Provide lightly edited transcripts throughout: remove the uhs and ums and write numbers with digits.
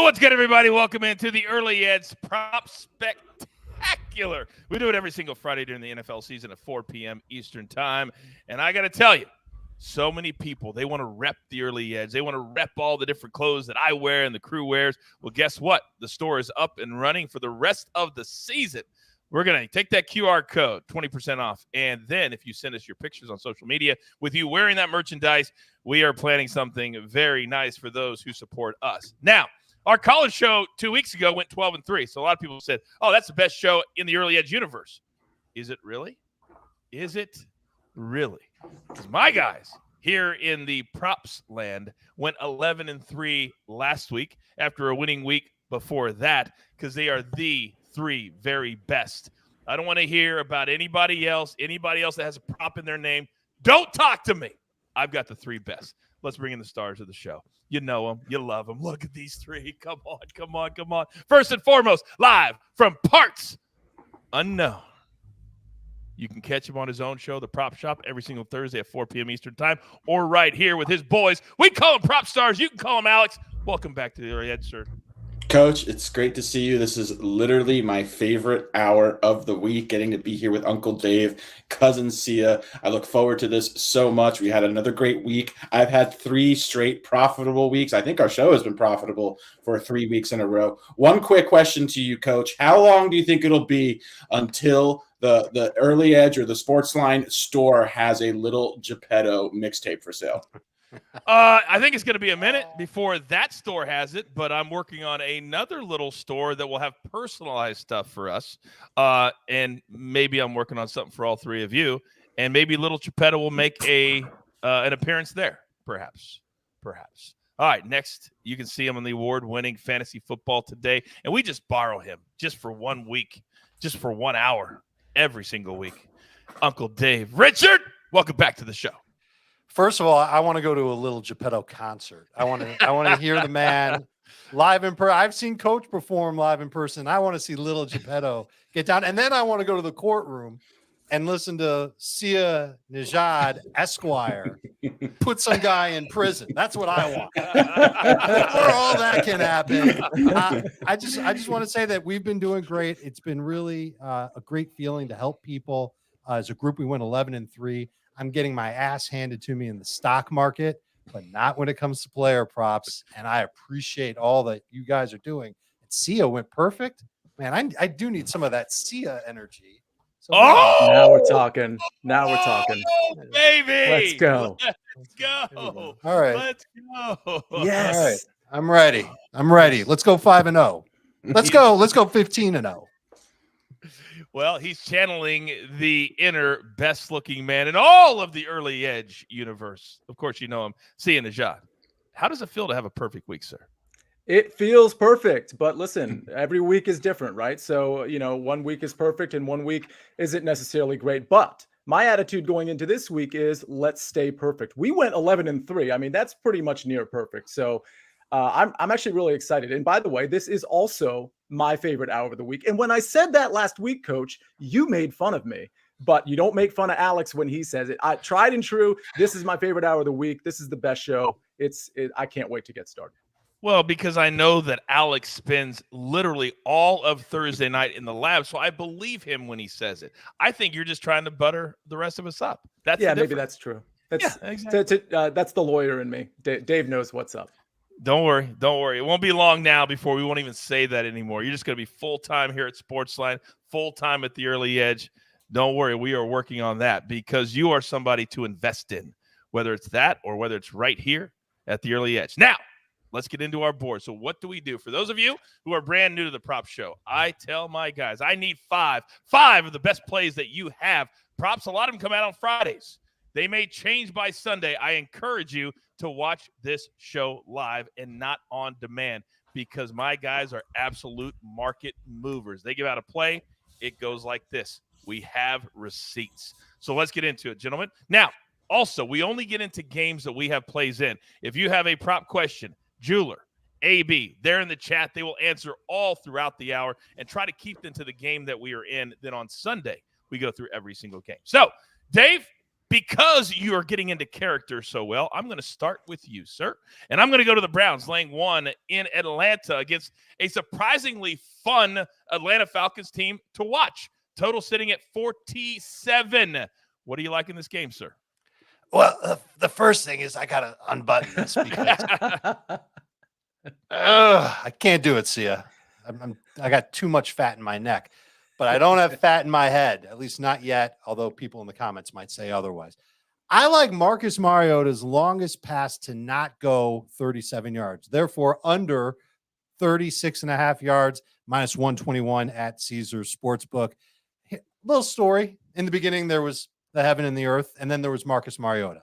What's good, everybody? Welcome into the Early Edge Prop Spectacular. We do it every single Friday during the NFL season at 4 p.m. Eastern Time. And I got to tell you, so many people, they want to rep the Early Edge. They want to rep all the different clothes that I wear and the crew wears. Well, guess what? The store is up and running for the rest of the season. We're going to take that QR code, 20% off. And then if you send us your pictures on social media with you wearing that merchandise, we are planning something very nice for those who support us. Now, our college show 2 weeks ago went 12-3. So a lot of people said, oh, that's the best show in the Early Edge universe. Is it really? Is it really? Because my guys here in the props land went 11-3 last week after a winning week before that, because they are the three very best. I don't want to hear about anybody else that has a prop in their name. Don't talk to me. I've got the three best. Let's bring in the stars of the show. You know them. You love them. Look at these three. Come on. First and foremost, live from Parts Unknown. You can catch him on his own show, The Prop Shop, every single Thursday at 4 p.m. Eastern Time, or right here with his boys. We call him PropStarz. You can call him Alex. Welcome back to the Early Edge, sir. Coach, it's great to see you. This is literally my favorite hour of the week, getting to be here with Uncle Dave, Cousin Sia. I look forward to this so much. We had another great week. I've had 3 straight profitable weeks. I think our show has been profitable for 3 weeks in a row. One quick question to you, Coach. How long do you think it'll be until the Early Edge or the SportsLine store has a little Geppetto mixtape for sale? I think it's going to be a minute before that store has it, but I'm working on another little store that will have personalized stuff for us. And maybe I'm working on something for all three of you. And maybe little Geppetto will make an appearance there, perhaps. All right, next, you can see him on the award-winning Fantasy Football Today. And we just borrow him just for 1 week, just for 1 hour, every single week. Uncle Dave. Richard, welcome back to the show. First of all, I want to go to a little Geppetto concert. I want to hear the man live in person. I've seen Coach perform live in person. I want to see little Geppetto get down. And then I want to go to the courtroom and listen to Sia Nejad Esquire put some guy in prison. That's what I want. Before all that can happen, I just want to say that we've been doing great. It's been really a great feeling to help people. As a group, we went 11-3. I'm getting my ass handed to me in the stock market, but not when it comes to player props. And I appreciate all that you guys are doing. And Sia went perfect. Man, I do need some of that Sia energy. So now we're talking. Baby. Let's go. All right. Let's go. Yes. All right. I'm ready. Let's go 5-0. Let's go 15-0. Well, he's channeling the inner best-looking man in all of the Early Edge universe. Of course, you know him, Sia Nejad. How does it feel to have a perfect week, sir? It feels perfect, but listen, every week is different, right? So, 1 week is perfect and 1 week isn't necessarily great. But my attitude going into this week is let's stay perfect. We went 11-3. I mean, that's pretty much near perfect. So I'm actually really excited. And by the way, this is also my favorite hour of the week. And when I said that last week, Coach, you made fun of me, but you don't make fun of Alex when he says it. I tried and true. This is my favorite hour of the week. This is the best show. I can't wait to get started. Well, because I know that Alex spends literally all of Thursday night in the lab, so I believe him when he says it. I think you're just trying to butter the rest of us up. Maybe that's true. Exactly. That's the lawyer in me. Dave knows what's up. Don't worry. It won't be long now before we won't even say that anymore. You're just going to be full-time here at SportsLine, full-time at the Early Edge. Don't worry. We are working on that because you are somebody to invest in, whether it's that or whether it's right here at the Early Edge. Now, let's get into our board. So what do we do? For those of you who are brand new to the prop show, I tell my guys, I need five of the best plays that you have. Props, a lot of them come out on Fridays. They may change by Sunday. I encourage you to watch this show live and not on demand because my guys are absolute market movers. They give out a play. It goes like this. We have receipts. So let's get into it, gentlemen. Now, also, we only get into games that we have plays in. If you have a prop question, Jeweler, AB, they're in the chat. They will answer all throughout the hour and try to keep them to the game that we are in. Then on Sunday, we go through every single game. So, Dave, because you are getting into character so well, I'm going to start with you, sir. And I'm going to go to the Browns, laying 1 in Atlanta against a surprisingly fun Atlanta Falcons team to watch. Total sitting at 47. What do you like in this game, sir? Well, the first thing is I got to unbutton this because I can't do it, Sia. I got too much fat in my neck, but I don't have fat in my head, at least not yet, although people in the comments might say otherwise. I like Marcus Mariota's longest pass to not go 37 yards, therefore under 36.5 yards, minus 121 at Caesars Sportsbook. Little story. In the beginning, there was the heaven and the earth, and then there was Marcus Mariota.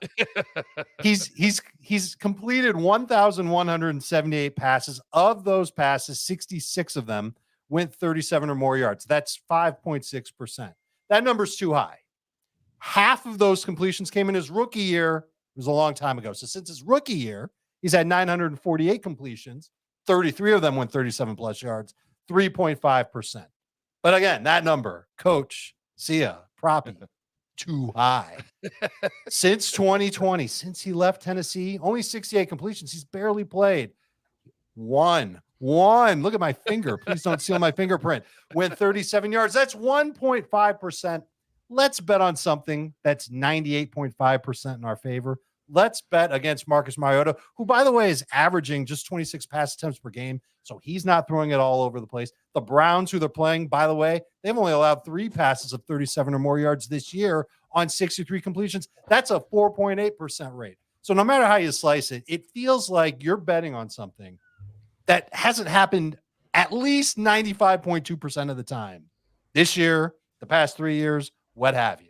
He's completed 1,178 passes. Of those passes, 66 of them went 37 or more yards. That's 5.6%. That number's too high. Half of those completions came in his rookie year. It was a long time ago. So since his rookie year, he's had 948 completions. 33 of them went 37 plus yards, 3.5%. But again, that number, Coach Sia, Proppy, too high. Since 2020, since he left Tennessee, only 68 completions. He's barely played. One. Look at my finger. Please don't steal my fingerprint. Went 37 yards. That's 1.5%. Let's bet on something that's 98.5% in our favor. Let's bet against Marcus Mariota, who, by the way, is averaging just 26 pass attempts per game. So he's not throwing it all over the place. The Browns, who they're playing, by the way, they've only allowed 3 passes of 37 or more yards this year on 63 completions. That's a 4.8% rate. So no matter how you slice it, it feels like you're betting on something that hasn't happened at least 95.2% of the time. This year, the past 3 years, what have you.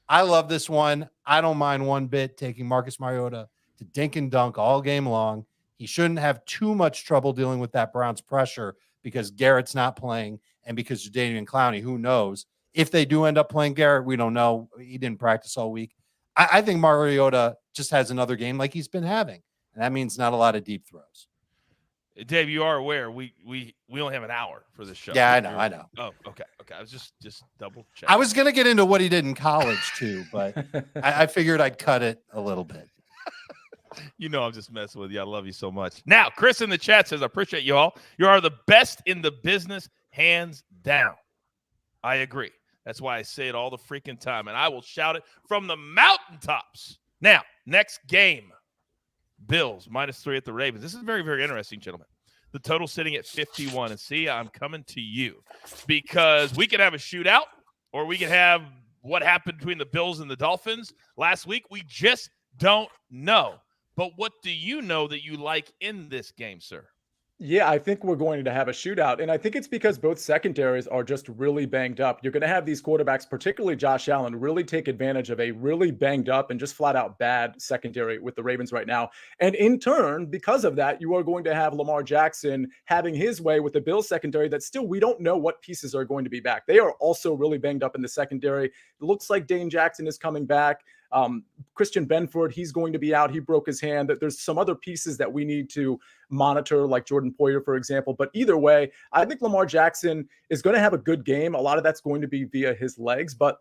I love this one. I don't mind one bit taking Marcus Mariota to dink and dunk all game long. He shouldn't have too much trouble dealing with that Browns pressure because Garrett's not playing and because Jadeveon Clowney, who knows? If they do end up playing Garrett, we don't know. He didn't practice all week. I think Mariota just has another game like he's been having, and that means not a lot of deep throws. Dave, you are aware we only have an hour for this show. Yeah, I know. Oh, okay. I was just double checking. I was going to get into what he did in college too, but I figured I'd cut it a little bit. You know I'm just messing with you. I love you so much. Now, Chris in the chat says, I appreciate you all. You are the best in the business, hands down. I agree. That's why I say it all the freaking time, and I will shout it from the mountaintops. Now, next game. Bills -3 at the Ravens. This is very, very interesting, gentlemen. The total sitting at 51. And see, I'm coming to you because we could have a shootout or we could have what happened between the Bills and the Dolphins last week. We just don't know. But what do you know that you like in this game, sir? Yeah, I think we're going to have a shootout. And I think it's because both secondaries are just really banged up. You're going to have these quarterbacks, particularly Josh Allen, really take advantage of a really banged up and just flat out bad secondary with the Ravens right now. And in turn, because of that, you are going to have Lamar Jackson having his way with the Bills secondary that still we don't know what pieces are going to be back. They are also really banged up in the secondary. It looks like Dane Jackson is coming back. Christian Benford, he's going to be out. He broke his hand. That there's some other pieces that we need to monitor, like Jordan Poyer, for example. But either way, I think Lamar Jackson is going to have a good game. A lot of that's going to be via his legs, but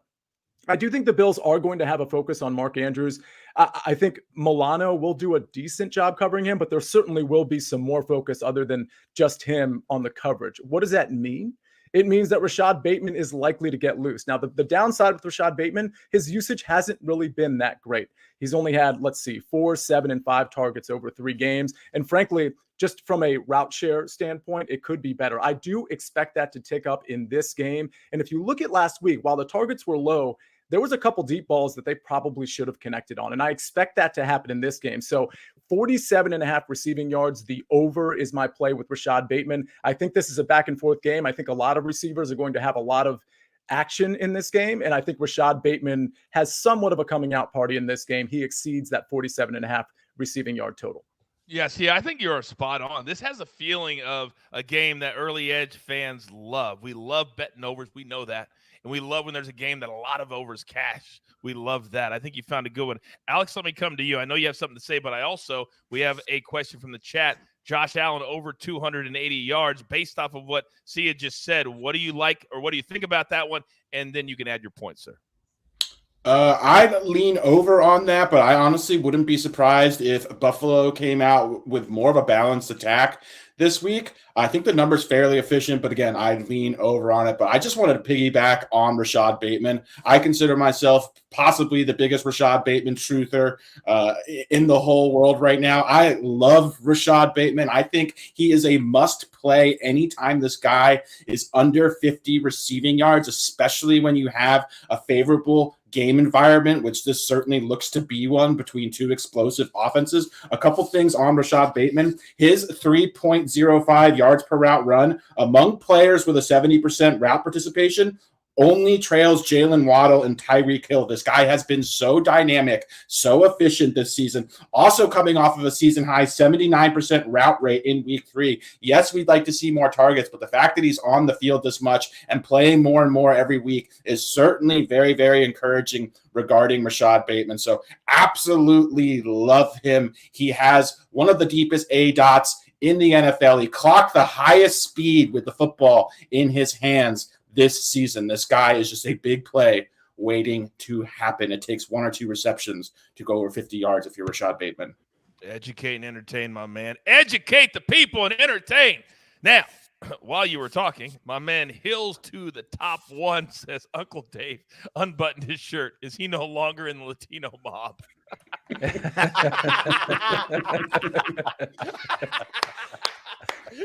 I do think the Bills are going to have a focus on Mark Andrews. I think Milano will do a decent job covering him, but there certainly will be some more focus other than just him on the coverage. What does that mean? It means that Rashad Bateman is likely to get loose. Now, the downside with Rashad Bateman, his usage hasn't really been that great. He's only had, 4, 7, and 5 targets over 3 games. And frankly, just from a route share standpoint, it could be better. I do expect that to tick up in this game. And if you look at last week, while the targets were low, there was a couple deep balls that they probably should have connected on. And I expect that to happen in this game. So 47.5 receiving yards. The over is my play with Rashad Bateman. I think this is a back and forth game. I think a lot of receivers are going to have a lot of action in this game. And I think Rashad Bateman has somewhat of a coming out party in this game. He exceeds that 47.5 receiving yard total. Yes, yeah, I think you're spot on. This has a feeling of a game that early edge fans love. We love betting overs. We know that. And we love when there's a game that a lot of overs cash. We love that. I think you found a good one. Alex, let me come to you. I know you have something to say, but we have a question from the chat. Josh Allen over 280 yards based off of what Sia just said. What do you like or what do you think about that one? And then you can add your points, sir. I'd lean over on that, but I honestly wouldn't be surprised if Buffalo came out with more of a balanced attack this week. I think the number's fairly efficient, but again, I'd lean over on it. But I just wanted to piggyback on Rashad Bateman. I consider myself possibly the biggest Rashad Bateman truther in the whole world right now. I love Rashad Bateman. I think he is a must play anytime this guy is under 50 receiving yards, especially when you have a favorable game environment, which this certainly looks to be one between two explosive offenses. A couple things on Rashad Bateman. His 3.05 yards per route run among players with a 70% route participation only trails Jalen Waddle and Tyreek Hill. This guy has been so dynamic, so efficient this season. Also coming off of a season-high 79% route rate in week 3. Yes, we'd like to see more targets, but the fact that he's on the field this much and playing more and more every week is certainly very, very encouraging regarding Rashad Bateman. So absolutely love him. He has one of the deepest A-dots in the NFL. He clocked the highest speed with the football in his hands this season. This guy is just a big play waiting to happen. It takes 1 or 2 receptions to go over 50 yards if you're Rashad Bateman. Educate and entertain, my man. Educate the people and entertain. Now, while you were talking, my man Hills to the top 1 says, Uncle Dave unbuttoned his shirt. Is he no longer in the Latino mob?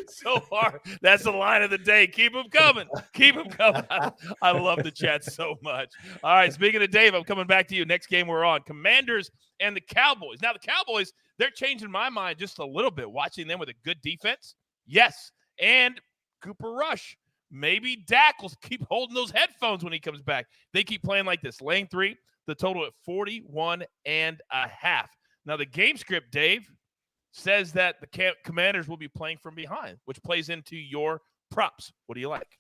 So far, that's the line of the day. Keep them coming. Keep them coming. I love the chat so much. All right, speaking of Dave, I'm coming back to you. Next game we're on, Commanders and the Cowboys. Now, the Cowboys, they're changing my mind just a little bit, watching them with a good defense. Yes, and Cooper Rush. Maybe Dak will keep holding those headphones when he comes back. They keep playing like this. Lane 3, the total at 41.5. Now, the game script, Dave, says that the Commanders will be playing from behind, which plays into your props. What do you like?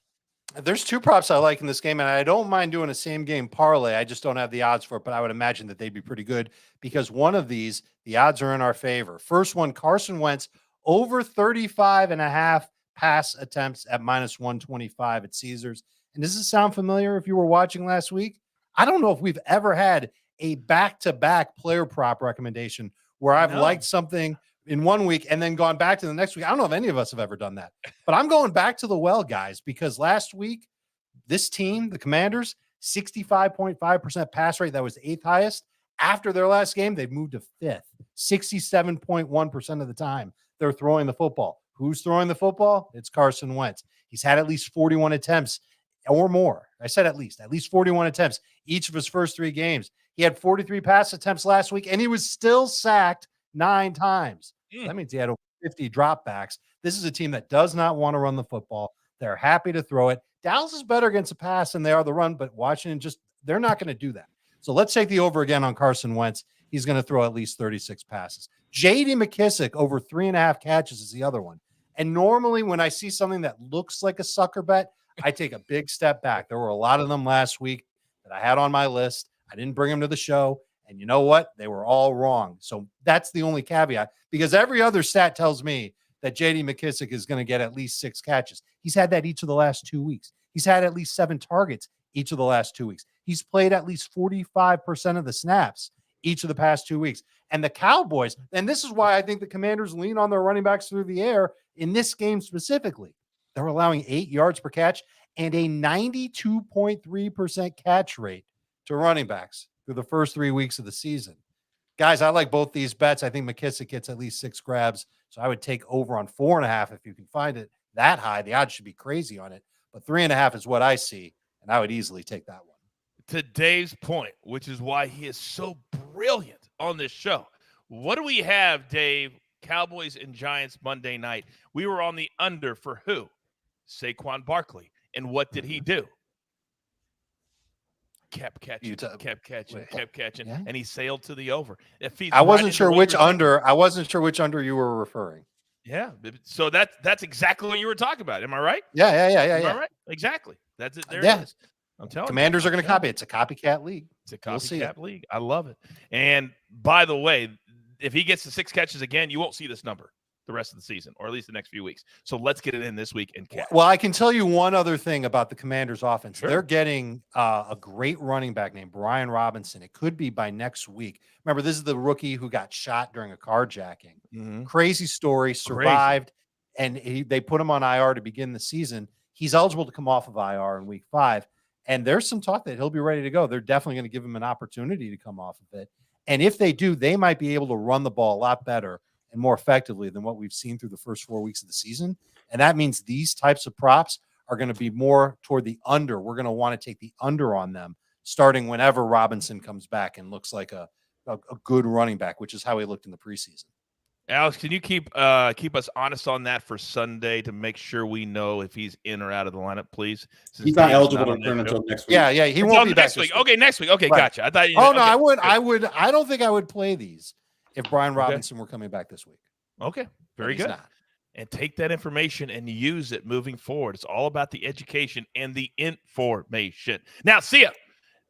There's 2 props I like in this game, and I don't mind doing a same game parlay. I just don't have the odds for it, but I would imagine that they'd be pretty good because one of these, the odds are in our favor. First one, Carson Wentz over 35.5 pass attempts at -125 at Caesars. And does this sound familiar if you were watching last week? I don't know if we've ever had a back-to-back player prop recommendation where I've liked something in 1 week and then gone back to the next week. I don't know if any of us have ever done that, but I'm going back to the well, guys, because last week, this team, the Commanders, 65.5% pass rate. That was 8th highest. After their last game, they've moved to 5th, 67.1% of the time they're throwing the football. Who's throwing the football? It's Carson Wentz. He's had at least 41 attempts or more. I said at least 41 attempts each of his first 3 games. He had 43 pass attempts last week, and he was still sacked 9 times. That means he had over 50 dropbacks. This is a team that does not want to run the football. They're happy to throw it. Dallas is better against the pass than they are the run, but Washington they're not going to do that. So let's take the over again on Carson Wentz. He's going to throw at least 36 passes. J.D. McKissick over 3.5 catches is the other one. And normally when I see something that looks like a sucker bet, I take a big step back. There were a lot of them last week that I had on my list. I didn't bring them to the show. And you know what? They were all wrong. So that's the only caveat, because every other stat tells me that J.D. McKissick is going to get at least 6 catches. He's had that each of the last 2 weeks. He's had at least 7 targets each of the last 2 weeks. He's played at least 45% of the snaps each of the past 2 weeks. And the Cowboys, and this is why I think the Commanders lean on their running backs through the air in this game specifically. They're allowing 8 yards per catch and a 92.3% catch rate to running backs through the first 3 weeks of the season. Guys, I like both these bets. I think McKissick gets at least 6 grabs. So I would take over on 4.5 if you can find it that high. The odds should be crazy on it, but 3.5 is what I see, and I would easily take that one. To Dave's point, which is why he is so brilliant on this show. What do we have, Dave? Cowboys and Giants Monday night. We were on the under for who? Saquon Barkley. And what did he do? Kept catching, yeah. And he sailed to the over. I wasn't sure which under you were referring. Yeah, so that's exactly what you were talking about. Am I right? Yeah. Am I right? Exactly. That's it. There it is. I'm telling you. Commanders are going to copy. It's a copycat league. It's a copycat league. I love it. And by the way, if he gets to 6 catches again, you won't see this number. the rest of the season, or at least the next few weeks. So let's get it in this week and catch. Well, I can tell you one other thing about the Commanders' offense. Sure. They're getting a great running back named Brian Robinson. It could be by next week. Remember, this is the rookie who got shot during a carjacking. Mm-hmm. Crazy story, survived, and they put him on IR to begin the season. He's eligible to come off of IR in week 5, and there's some talk that he'll be ready to go. They're definitely going to give him an opportunity to come off of it. And if they do, they might be able to run the ball a lot better and more effectively than what we've seen through the first 4 weeks of the season. And that means these types of props are going to be more toward the under. We're going to want to take the under on them starting whenever Robinson comes back and looks like a good running back, which is how he looked in the preseason. Alex, can you keep us honest on that for Sunday to make sure we know if he's in or out of the lineup, please? He's not eligible to return until next week. Yeah, he won't be back next week. Okay, next week. Okay, right. Gotcha. I thought. No, okay. I don't think I would play these if Brian Robinson were coming back this week. Okay, very good. Not. And take that information and use it moving forward. It's all about the education and the information. Now, Sia,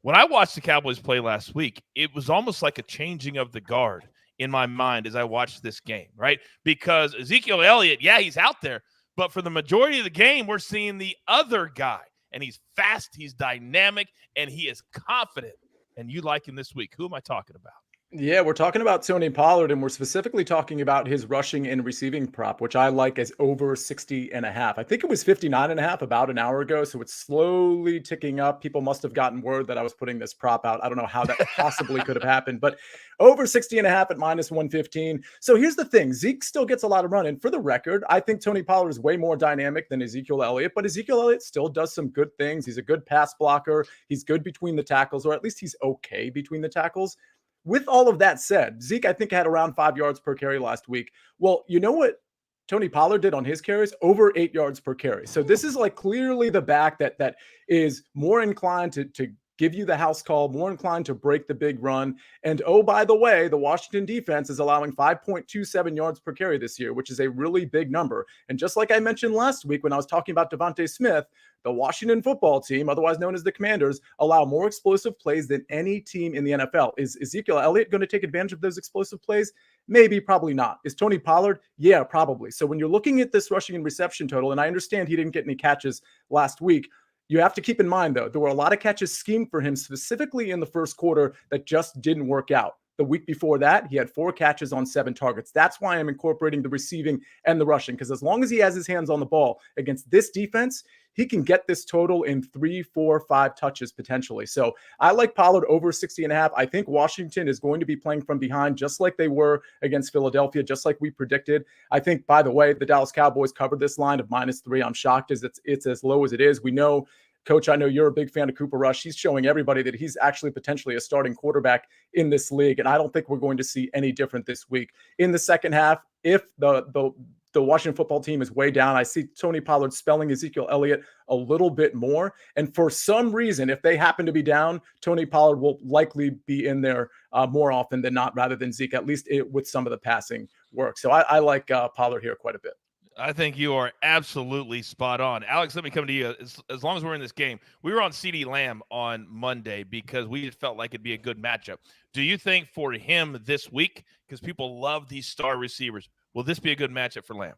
when I watched the Cowboys play last week, it was almost like a changing of the guard in my mind as I watched this game, right? Because Ezekiel Elliott, yeah, he's out there, but for the majority of the game, we're seeing the other guy, and he's fast, he's dynamic, and he is confident. And you like him this week. Who am I talking about? Yeah, we're talking about Tony Pollard, and we're specifically talking about his rushing and receiving prop, which I like as over 60.5. I think it was 59.5 about an hour ago, so it's slowly ticking up. People must have gotten word that I was putting this prop out. I don't know how that possibly could have happened, but over 60.5 at minus 115. So here's the thing. Zeke still gets a lot of run, and for the record, I think Tony Pollard is way more dynamic than Ezekiel Elliott, but Ezekiel Elliott still does some good things. He's a good pass blocker. He's good between the tackles, or at least he's okay between the tackles. With all of that said, Zeke, I think, had around 5 yards per carry last week. Well, you know what Tony Pollard did on his carries? Over 8 yards per carry. So this is like clearly the back that is more inclined to give you the house call, more inclined to break the big run. And oh, by the way, the Washington defense is allowing 5.27 yards per carry this year, which is a really big number. And just like I mentioned last week when I was talking about Devonte Smith, the Washington football team, otherwise known as the Commanders, allow more explosive plays than any team in the NFL. Is Ezekiel Elliott going to take advantage of those explosive plays? Maybe, probably not. Is Tony Pollard? Yeah, probably. So when you're looking at this rushing and reception total, and I understand he didn't get any catches last week, you have to keep in mind, though, there were a lot of catches schemed for him specifically in the first quarter that just didn't work out. The week before that, he had 4 catches on 7 targets. That's why I'm incorporating the receiving and the rushing, because as long as he has his hands on the ball against this defense, he can get this total in 3, 4, 5 touches potentially. So I like Pollard over 60.5. I think Washington is going to be playing from behind just like they were against Philadelphia, just like we predicted. I think, by the way, the Dallas Cowboys covered this line of -3. I'm shocked as it's as low as it is. We know, Coach, I know you're a big fan of Cooper Rush. He's showing everybody that he's actually potentially a starting quarterback in this league, and I don't think we're going to see any different this week. In the second half, if the Washington football team is way down, I see Tony Pollard spelling Ezekiel Elliott a little bit more. And for some reason, if they happen to be down, Tony Pollard will likely be in there more often than not, rather than Zeke, at least with some of the passing work. So I like Pollard here quite a bit. I think you are absolutely spot on. Alex, let me come to you. As long as we're in this game, we were on CeeDee Lamb on Monday because we felt like it'd be a good matchup. Do you think for him this week, because people love these star receivers, will this be a good matchup for Lamb?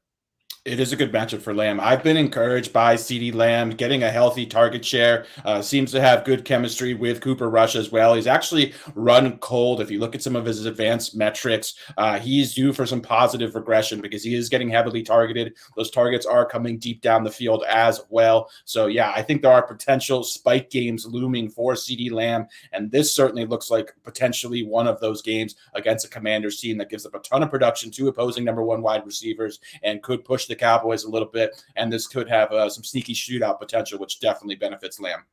It is a good matchup for Lamb. I've been encouraged by CeeDee Lamb getting a healthy target share. Seems to have good chemistry with Cooper Rush as well. He's actually run cold. If you look at some of his advanced metrics, he's due for some positive regression because he is getting heavily targeted. Those targets are coming deep down the field as well. So, yeah, I think there are potential spike games looming for CeeDee Lamb, and this certainly looks like potentially one of those games against a Commanders team that gives up a ton of production to opposing number 1 wide receivers and could push the Cowboys a little bit, and this could have some sneaky shootout potential, which definitely benefits Lamb.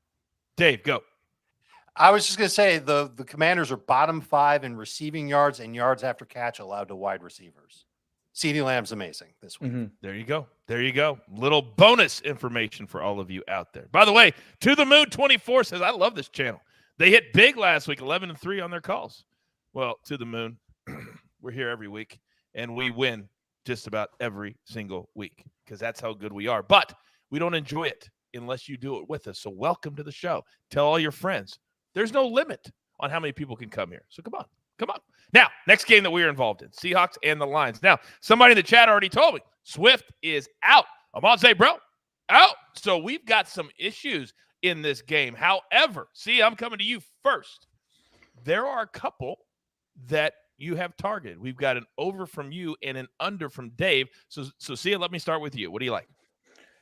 Dave, go. I was just going to say the Commanders are bottom 5 in receiving yards and yards after catch allowed to wide receivers. CeeDee Lamb's amazing this week. Mm-hmm. There you go. There you go. Little bonus information for all of you out there. By the way, To The Moon 24 says, I love this channel. They hit big last week, 11-3 on their calls. Well, To The Moon, we're here every week, and we win just about every single week because that's how good we are. But we don't enjoy it unless you do it with us. So welcome to the show. Tell all your friends. There's no limit on how many people can come here. So come on. Come on. Now, next game that we are involved in, Seahawks and the Lions. Now, somebody in the chat already told me Swift is out. Amon-Ra Brown out. So we've got some issues in this game. However, I'm coming to you first. There are a couple that you have targeted. We've got an over from you and an under from Dave. So Sia, let me start with you. What do you like?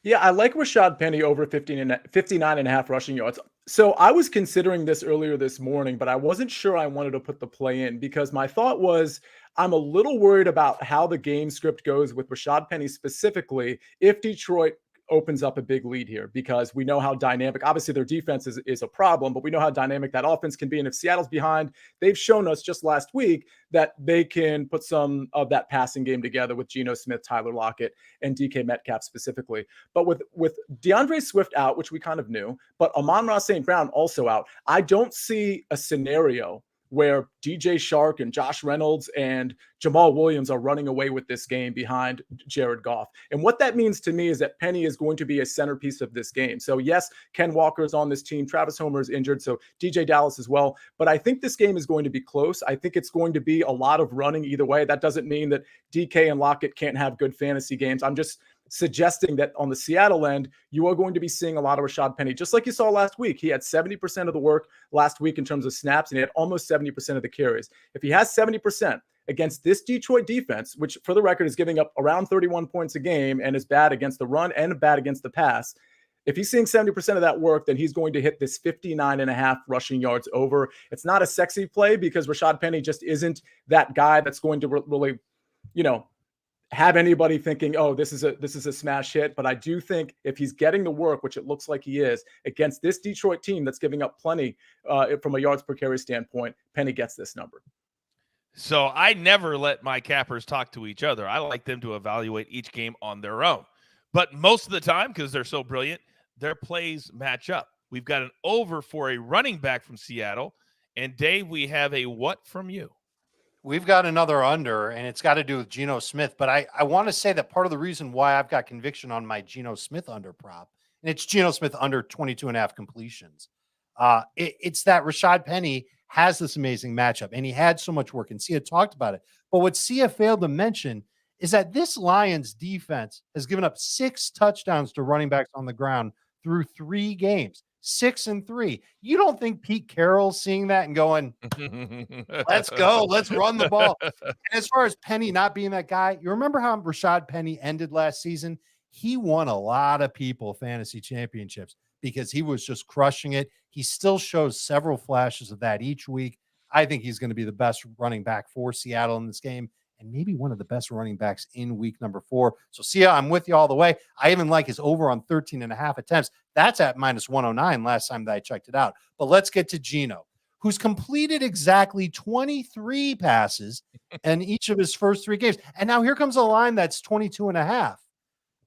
Yeah, I like Rashad Penny over 59.5 rushing yards. So I was considering this earlier this morning, but I wasn't sure I wanted to put the play in because my thought was I'm a little worried about how the game script goes with Rashad Penny specifically if Detroit opens up a big lead here, because we know how dynamic, obviously their defense is a problem, but we know how dynamic that offense can be. And if Seattle's behind, they've shown us just last week that they can put some of that passing game together with Geno Smith, Tyler Lockett, and DK Metcalf specifically. But with DeAndre Swift out, which we kind of knew, but Amon-Ra St. Brown also out, I don't see a scenario where DJ Shark and Josh Reynolds and Jamal Williams are running away with this game behind Jared Goff. And what that means to me is that Penny is going to be a centerpiece of this game. So yes, Ken Walker is on this team. Travis Homer is injured. So DJ Dallas as well. But I think this game is going to be close. I think it's going to be a lot of running either way. That doesn't mean that DK and Lockett can't have good fantasy games. I'm just suggesting that on the Seattle end, you are going to be seeing a lot of Rashad Penny, just like you saw last week. He had 70% of the work last week in terms of snaps, and he had almost 70% of the carries. If he has 70% against this Detroit defense, which for the record is giving up around 31 points a game and is bad against the run and bad against the pass, if he's seeing 70% of that work, then he's going to hit this 59.5 rushing yards over. It's not a sexy play because Rashad Penny just isn't that guy that's going to really, have anybody thinking, oh, this is a smash hit. But I do think if he's getting the work, which it looks like he is, against this Detroit team that's giving up plenty from a yards per carry standpoint, Penny gets this number. So I never let my cappers talk to each other. I like them to evaluate each game on their own. But most of the time, because they're so brilliant, their plays match up. We've got an over for a running back from Seattle. And Dave, we have a what from you? We've got another under, and it's got to do with Geno Smith. But I want to say that part of the reason why I've got conviction on my Geno Smith under prop, and it's Geno Smith under 22.5 completions. It's that Rashad Penny has this amazing matchup, and he had so much work, and Sia talked about it. But what Sia failed to mention is that this Lions defense has given up 6 touchdowns to running backs on the ground through 3 games. 6-3. You don't think Pete Carroll's seeing that and going, let's go, let's run the ball. And as far as Penny not being that guy, you remember how Rashad Penny ended last season? He won a lot of people fantasy championships because he was just crushing it. He still shows several flashes of that each week. I think he's going to be the best running back for Seattle in this game, and maybe one of the best running backs in week number 4. So, Sia, I'm with you all the way. I even like his over on 13.5 attempts. That's at -109 last time that I checked it out. But let's get to Geno, who's completed exactly 23 passes in each of his first 3 games. And now here comes a line that's 22.5.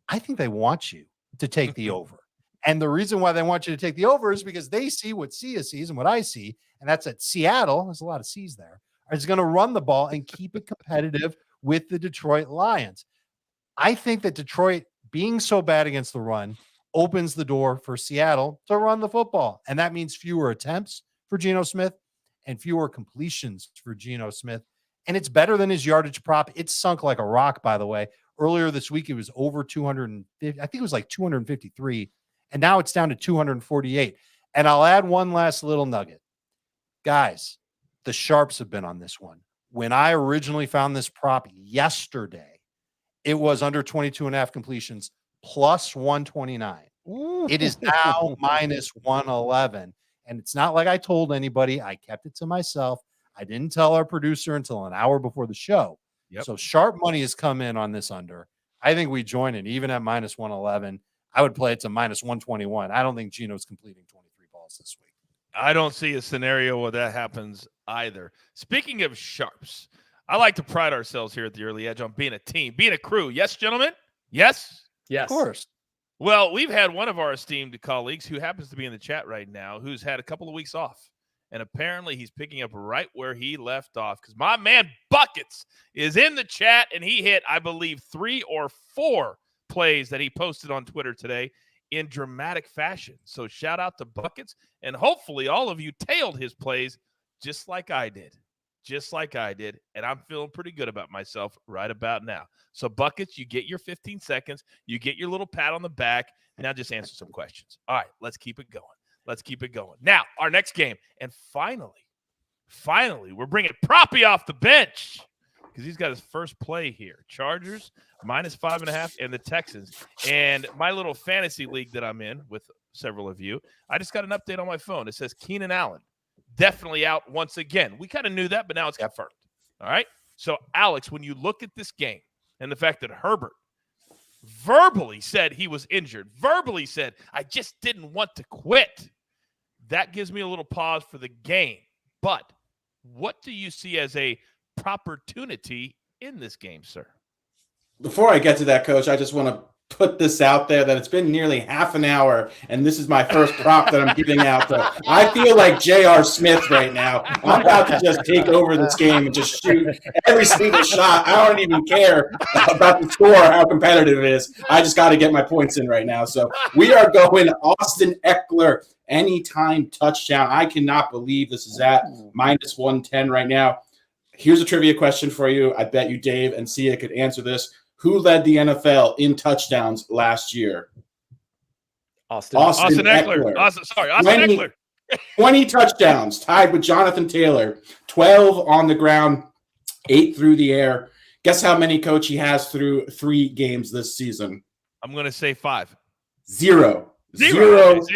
I think they want you to take the over. And the reason why they want you to take the over is because they see what Sia sees and what I see, and that's at Seattle. There's a lot of C's there. Is going to run the ball and keep it competitive with the Detroit Lions. I think that Detroit being so bad against the run opens the door for Seattle to run the football. And that means fewer attempts for Geno Smith and fewer completions for Geno Smith. And it's better than his yardage prop. It's sunk like a rock, by the way. Earlier this week, it was over 250. I think it was like 253. And now it's down to 248. And I'll add one last little nugget. Guys, the sharps have been on this one. When I originally found this prop yesterday, it was under 22.5 completions plus 129. It is now minus 111. And it's not like I told anybody. I kept it to myself. I didn't tell our producer until an hour before the show. Yep. So sharp money has come in on this under. I think we join it even at minus 111. I would play it to minus 121. I don't think Geno's completing 23 balls this week. I don't see a scenario where that happens either. Speaking of sharps, I like to pride ourselves here at the Early Edge on being a team, being a crew. Yes, gentlemen? Yes? Yes. Of course. Well, we've had one of our esteemed colleagues who happens to be in the chat right now who's had a couple of weeks off. And apparently he's picking up right where he left off because my man Buckets is in the chat, and he hit, I believe, 3 or 4 plays that he posted on Twitter today in dramatic fashion. So shout out to Buckets, and hopefully all of you tailed his plays just like I did. just like I did, and I'm feeling pretty good about myself right about now. So, Buckets, you get your 15 seconds. You get your little pat on the back. Now just answer some questions. All right, let's keep it going. Now, our next game. And finally, we're bringing Proppy off the bench because he's got his first play here. Chargers, -5.5, and the Texans. And my little fantasy league that I'm in with several of you, I just got an update on my phone. It says Keenan Allen definitely out once again. We kind of knew that, but now it's confirmed. All right? So, Alex, when you look at this game and the fact that Herbert verbally said he was injured, verbally said, I just didn't want to quit, that gives me a little pause for the game. But what do you see as a opportunity in this game, sir? Before I get to that, Coach, I just want to put this out there that it's been nearly half an hour, and this is my first prop that I'm giving out. So I feel like J.R. Smith right now. I'm about to just take over this game and just shoot every single shot. I don't even care about the score, how competitive it is. I just got to get my points in right now. So we are going Austin Ekeler anytime touchdown. I cannot believe this is at -110 right now. Here's a trivia question for you. I bet you Dave and Sia could answer this. Who led the NFL in touchdowns last year? Austin Ekeler. Austin Ekeler. 20 touchdowns, tied with Jonathan Taylor. 12 on the ground, 8 through the air. Guess how many, Coach, he has through 3 games this season? I'm going to say 5. Zero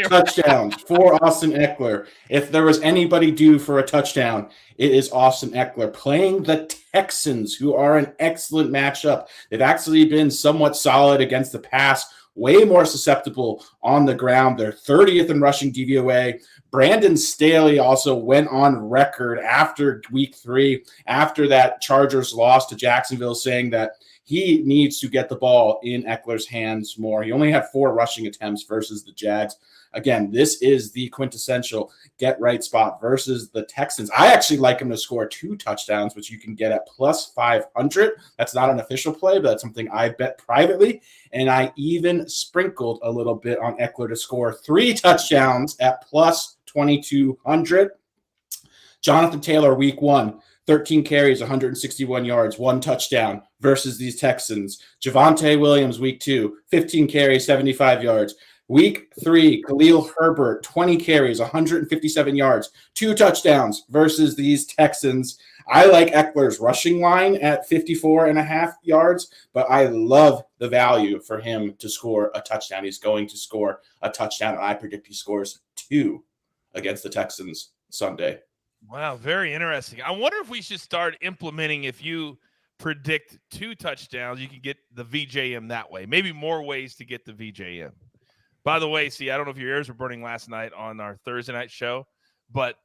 touchdowns for Austin Ekeler. If there was anybody due for a touchdown, it is Austin Ekeler playing the Texans, who are an excellent matchup. They've actually been somewhat solid against the pass, way more susceptible on the ground. They're 30th in rushing DVOA. Brandon Staley also went on record after week 3, after that Chargers loss to Jacksonville, saying that he needs to get the ball in Ekeler's hands more. He only had 4 rushing attempts versus the Jags. Again, this is the quintessential get-right spot versus the Texans. I actually like him to score 2 touchdowns, which you can get at +500. That's not an official play, but that's something I bet privately. And I even sprinkled a little bit on Ekeler to score 3 touchdowns at +2200. Jonathan Taylor, week 1. 13 carries, 161 yards, 1 touchdown versus these Texans. Javonte Williams, week 2, 15 carries, 75 yards. Week 3, Khalil Herbert, 20 carries, 157 yards, 2 touchdowns versus these Texans. I like Ekeler's rushing line at 54.5 yards, but I love the value for him to score a touchdown. He's going to score a touchdown, and I predict he scores 2 against the Texans Sunday. Wow, very interesting. I wonder if we should start implementing, if you predict 2 touchdowns, you can get the VJM that way. Maybe more ways to get the VJM. By the way, see, I don't know if your ears were burning last night on our Thursday night show, but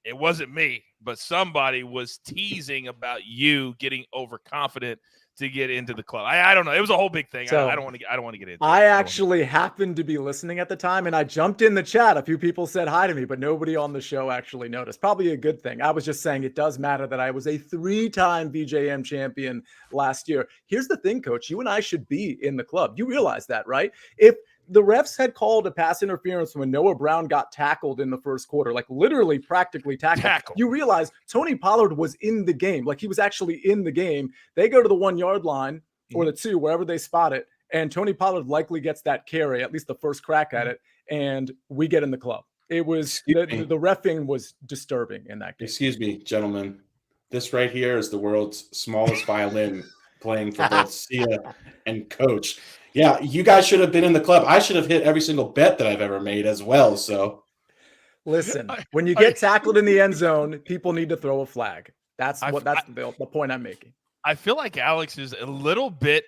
it wasn't me. But somebody was teasing about you getting overconfident to get into the club. I don't know. It was a whole big thing. So, I don't want to get into it. I actually happened to be listening at the time, and I jumped in the chat. A few people said hi to me, but nobody on the show actually noticed. Probably a good thing. I was just saying it does matter that I was a 3-time VJM champion last year. Here's the thing, Coach. You and I should be in the club. You realize that, right? If the refs had called a pass interference when Noah Brown got tackled in the first quarter, like literally practically tackled. You realize Tony Pollard was in the game. Like he was actually in the game. They go to the 1-yard line or the 2, wherever they spot it. And Tony Pollard likely gets that carry, at least the first crack at it. And we get in the club. It was the reffing was disturbing in that game. Excuse me, gentlemen. This right here is the world's smallest violin playing for both Sia and Coach. Yeah, you guys should have been in the club. I should have hit every single bet that I've ever made as well. So, listen, when you get tackled in the end zone, people need to throw a flag. That's the point I'm making. I feel like Alex is a little bit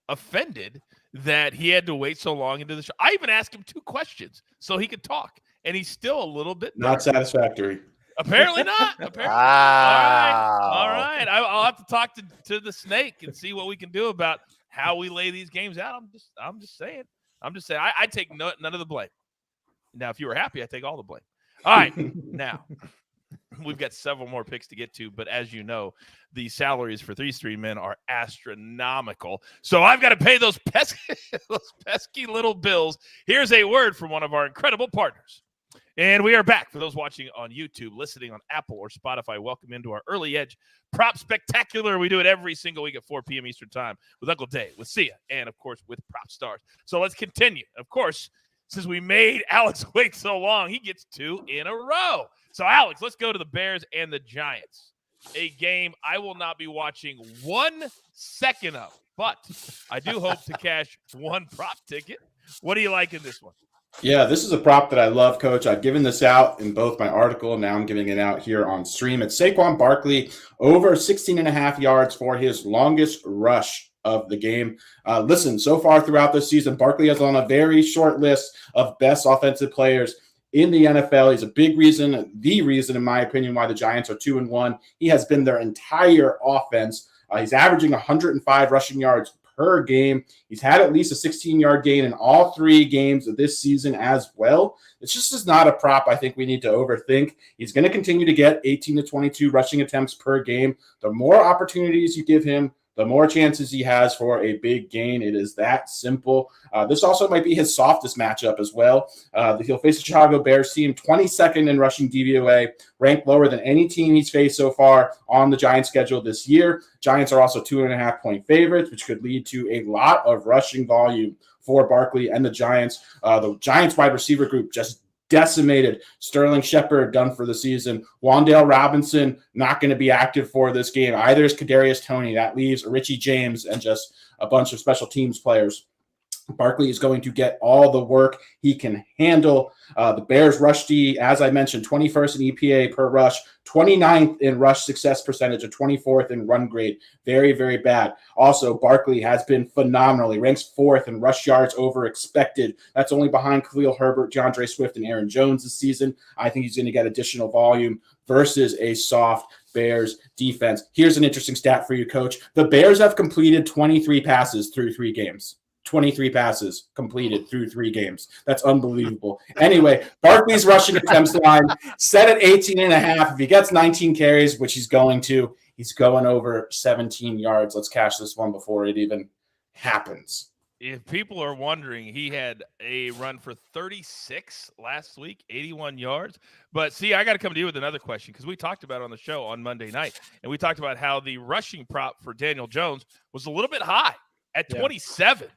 offended that he had to wait so long into the show. I even asked him 2 questions so he could talk, and he's still a little bit not satisfactory. Apparently not. Apparently. Wow. All right. I'll have to talk to the snake and see what we can do about how we lay these games out. I'm just saying. I take none of the blame. Now, if you were happy, I take all the blame. All right. Now, we've got several more picks to get to, but as you know, the salaries for these 3 men are astronomical. So I've got to pay those pesky little bills. Here's a word from one of our incredible partners. And we are back. For those watching on YouTube, listening on Apple or Spotify, welcome into our Early Edge Prop Spectacular. We do it every single week at 4 p.m. Eastern Time with Uncle Dave, with Sia, and, of course, with PropStarz. So let's continue. Of course, since we made Alex wait so long, he gets 2 in a row. So, Alex, let's go to the Bears and the Giants, a game I will not be watching 1 second of, but I do hope to cash 1 prop ticket. What do you like in this one? Yeah, this is a prop that I love, Coach. I've given this out in both my article, and now I'm giving it out here on stream. It's Saquon Barkley over 16.5 yards for his longest rush of the game. Listen, so far throughout this season, Barkley is on a very short list of best offensive players in the NFL. He's a big reason, the reason, in my opinion, why the Giants are 2-1. He has been their entire offense. He's averaging 105 rushing yards per game. He's had at least a 16-yard gain in all 3 games of this season as well. It's just is not a prop I think we need to overthink. He's going to continue to get 18 to 22 rushing attempts per game. The more opportunities you give him, the more chances he has for a big gain. It is that simple. This also might be his softest matchup as well. He'll face the Chicago Bears team, 22nd in rushing DVOA, ranked lower than any team he's faced so far on the Giants schedule this year. Giants are also 2.5-point favorites, which could lead to a lot of rushing volume for Barkley and the Giants. The Giants wide receiver group just decimated. Sterling Shepard done for the season. Wan'Dale Robinson not going to be active for this game. Either is Kadarius Toney. That leaves Richie James and just a bunch of special teams players. Barkley is going to get all the work he can handle. The Bears rush D, as I mentioned, 21st in EPA per rush, 29th in rush success percentage, and 24th in run grade. Very, very bad. Also, Barkley has been phenomenal. He ranks 4th in rush yards over expected. That's only behind Khalil Herbert, DeAndre Swift, and Aaron Jones this season. I think he's going to get additional volume versus a soft Bears defense. Here's an interesting stat for you, Coach. The Bears have completed 23 passes through 3 games. 23 passes completed through 3 games. That's unbelievable. Anyway, Barkley's rushing attempts line set at 18.5. If he gets 19 carries, which he's going to, he's going over 17 yards. Let's cash this one before it even happens. If people are wondering, he had a run for 36 last week, 81 yards. But see, I got to come to you with another question because we talked about it on the show on Monday night, and we talked about how the rushing prop for Daniel Jones was a little bit high at 27.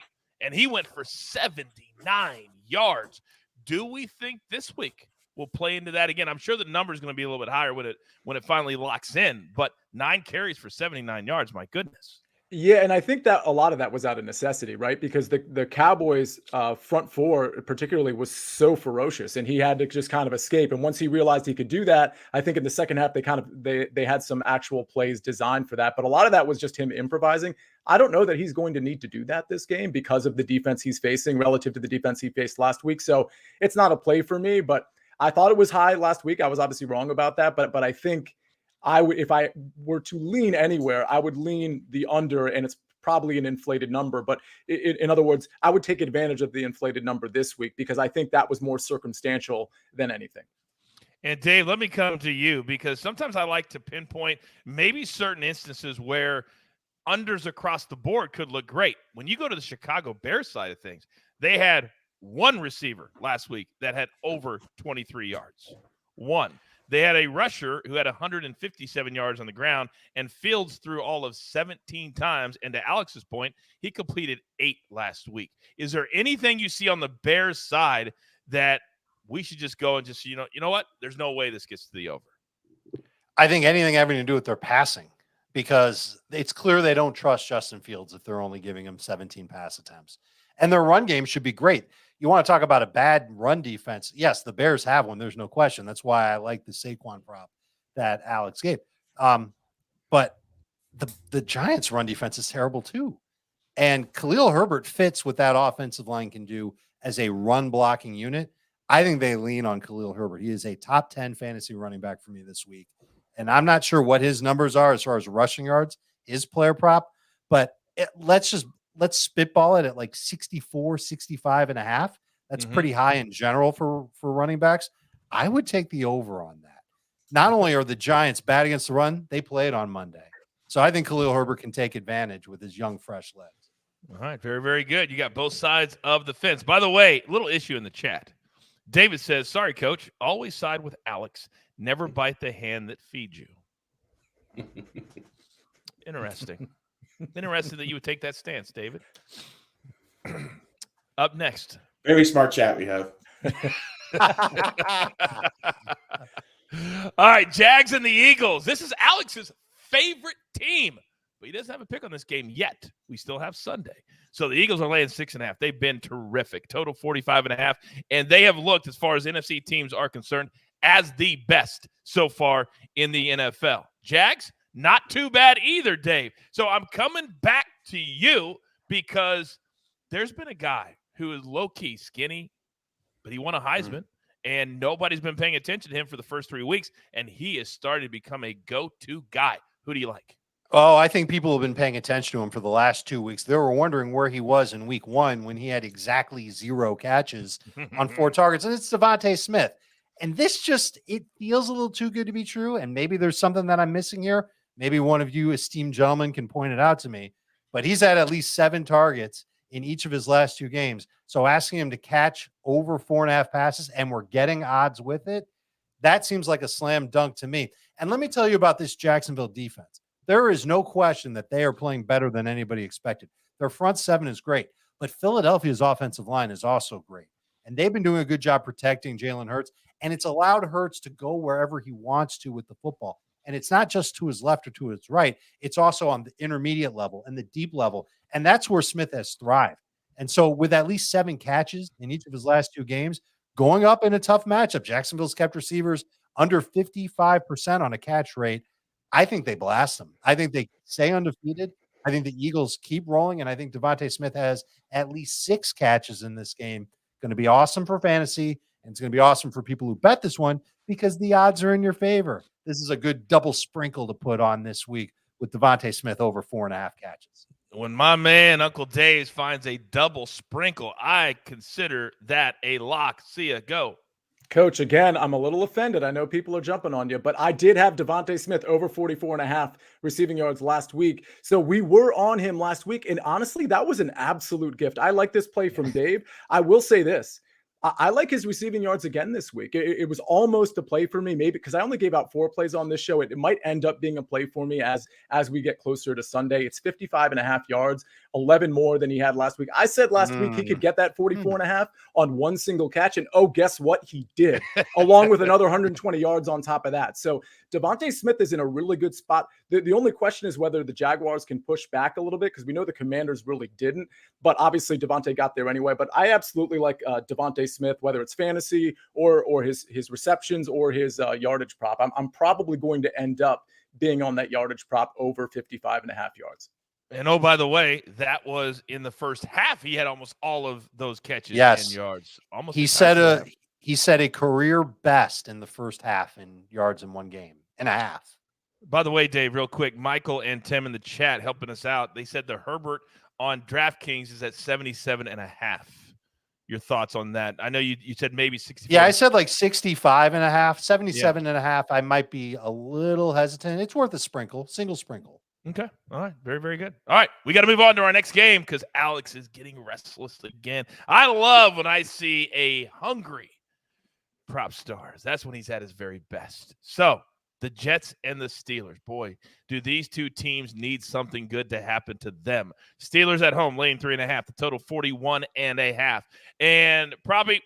And he went for 79 yards. Do we think this week will play into that again? I'm sure the number is going to be a little bit higher when it finally locks in. But 9 carries for 79 yards, my goodness. Yeah, and I think that a lot of that was out of necessity, right? Because the Cowboys' front 4 particularly was so ferocious, and he had to just kind of escape. And once he realized he could do that, I think in the second half they had some actual plays designed for that. But a lot of that was just him improvising. I don't know that he's going to need to do that this game because of the defense he's facing relative to the defense he faced last week. So it's not a play for me. But I thought it was high last week. I was obviously wrong about that, but I think if I were to lean anywhere, I would lean the under, and it's probably an inflated number. But in other words, I would take advantage of the inflated number this week because I think that was more circumstantial than anything. And Dave, let me come to you because sometimes I like to pinpoint maybe certain instances where unders across the board could look great. When you go to the Chicago Bears side of things, they had 1 receiver last week that had over 23 yards. 1. They had a rusher who had 157 yards on the ground, and Fields threw all of 17 times. And to Alex's point, he completed 8 last week. Is there anything you see on the Bears side that we should just go and just, you know what? There's no way this gets to the over. I think anything having to do with their passing, because it's clear they don't trust Justin Fields if they're only giving him 17 pass attempts. And their run game should be great. You want to talk about a bad run defense? Yes, the Bears have one. There's no question. That's why I like the Saquon prop that Alex gave. But the Giants' run defense is terrible too. And Khalil Herbert fits what that offensive line can do as a run blocking unit. I think they lean on Khalil Herbert. He is a top 10 fantasy running back for me this week. And I'm not sure what his numbers are as far as rushing yards, his player prop, but let's spitball it at like 64, 65 and a half. That's pretty high in general for running backs. I would take the over on that. Not only are the Giants bad against the run, they played on Monday. So I think Khalil Herbert can take advantage with his young, fresh legs. All right. Very, very good. You got both sides of the fence. By the way, little issue in the chat. David says, sorry, coach, always side with Alex. Never bite the hand that feeds you. Interesting. Interesting that you would take that stance, David. Up next. Very smart chat we have. All right, Jags and the Eagles. This is Alex's favorite team, but he doesn't have a pick on this game yet. We still have Sunday. So the Eagles are laying 6.5. They've been terrific. Total 45.5. And they have looked, as far as NFC teams are concerned, as the best so far in the NFL. Jags, not too bad either, Dave. So I'm coming back to you because there's been a guy who is low-key skinny, but he won a Heisman, and nobody's been paying attention to him for the first 3 weeks, and he is starting to become a go-to guy. Who do you like? Oh, I think people have been paying attention to him for the last 2 weeks. They were wondering where he was in week 1 when he had exactly 0 catches on 4 targets, and it's Devonte Smith. And this just, it feels a little too good to be true, and maybe there's something that I'm missing here. Maybe one of you esteemed gentlemen can point it out to me, but he's had at least 7 targets in each of his last 2 games. So asking him to catch over 4.5 passes, and we're getting odds with it, that seems like a slam dunk to me. And let me tell you about this Jacksonville defense. There is no question that they are playing better than anybody expected. Their front 7 is great, but Philadelphia's offensive line is also great. And they've been doing a good job protecting Jalen Hurts, and it's allowed Hurts to go wherever he wants to with the football. And it's not just to his left or to his right. It's also on the intermediate level and the deep level. And that's where Smith has thrived. And so with at least 7 catches in each of his last 2 games, going up in a tough matchup, Jacksonville's kept receivers under 55% on a catch rate. I think they blast them. I think they stay undefeated. I think the Eagles keep rolling. And I think Devonte Smith has at least 6 catches in this game. Going to be awesome for fantasy. And it's going to be awesome for people who bet this one because the odds are in your favor. This is a good double sprinkle to put on this week with Devonte Smith over 4.5 catches. When my man, Uncle Dave, finds a double sprinkle, I consider that a lock. See ya, go. Coach, again, I'm a little offended. I know people are jumping on you, but I did have Devonte Smith over 44.5 receiving yards last week. So we were on him last week. And honestly, that was an absolute gift. I like this play from Dave. I will say this. I like his receiving yards again this week. It was almost a play for me, maybe because I only gave out 4 plays on this show. It might end up being a play for me as we get closer to Sunday. It's 55.5 yards, 11 more than he had last week. I said last week he could get that 44.5 on one single catch. And oh, guess what? He did, along with another 120 yards on top of that. So Devonte Smith is in a really good spot. The only question is whether the Jaguars can push back a little bit because we know the Commanders really didn't. But obviously Devonte got there anyway. But I absolutely like Devonte Smith, whether it's fantasy or his receptions or his yardage prop. I'm probably going to end up being on that yardage prop over 55.5 yards. And oh, by the way, that was in the first half. He had almost all of those catches and yards. Almost. He set a career best in the first half in yards in 1 game and a half. By the way, Dave, real quick, Michael and Tim in the chat helping us out. They said the Herbert on DraftKings is at 77.5. Your thoughts on that? I know you said maybe 65. Yeah, I said like 65.5, 77.5. I might be a little hesitant. It's worth a sprinkle, single sprinkle. Okay. All right. Very, very good. All right. We got to move on to our next game because Alex is getting restless again. I love when I see a hungry PropStarz. That's when he's at his very best. So the Jets and the Steelers. Boy, do these 2 teams need something good to happen to them. Steelers at home, laying 3.5. The total 41.5. And probably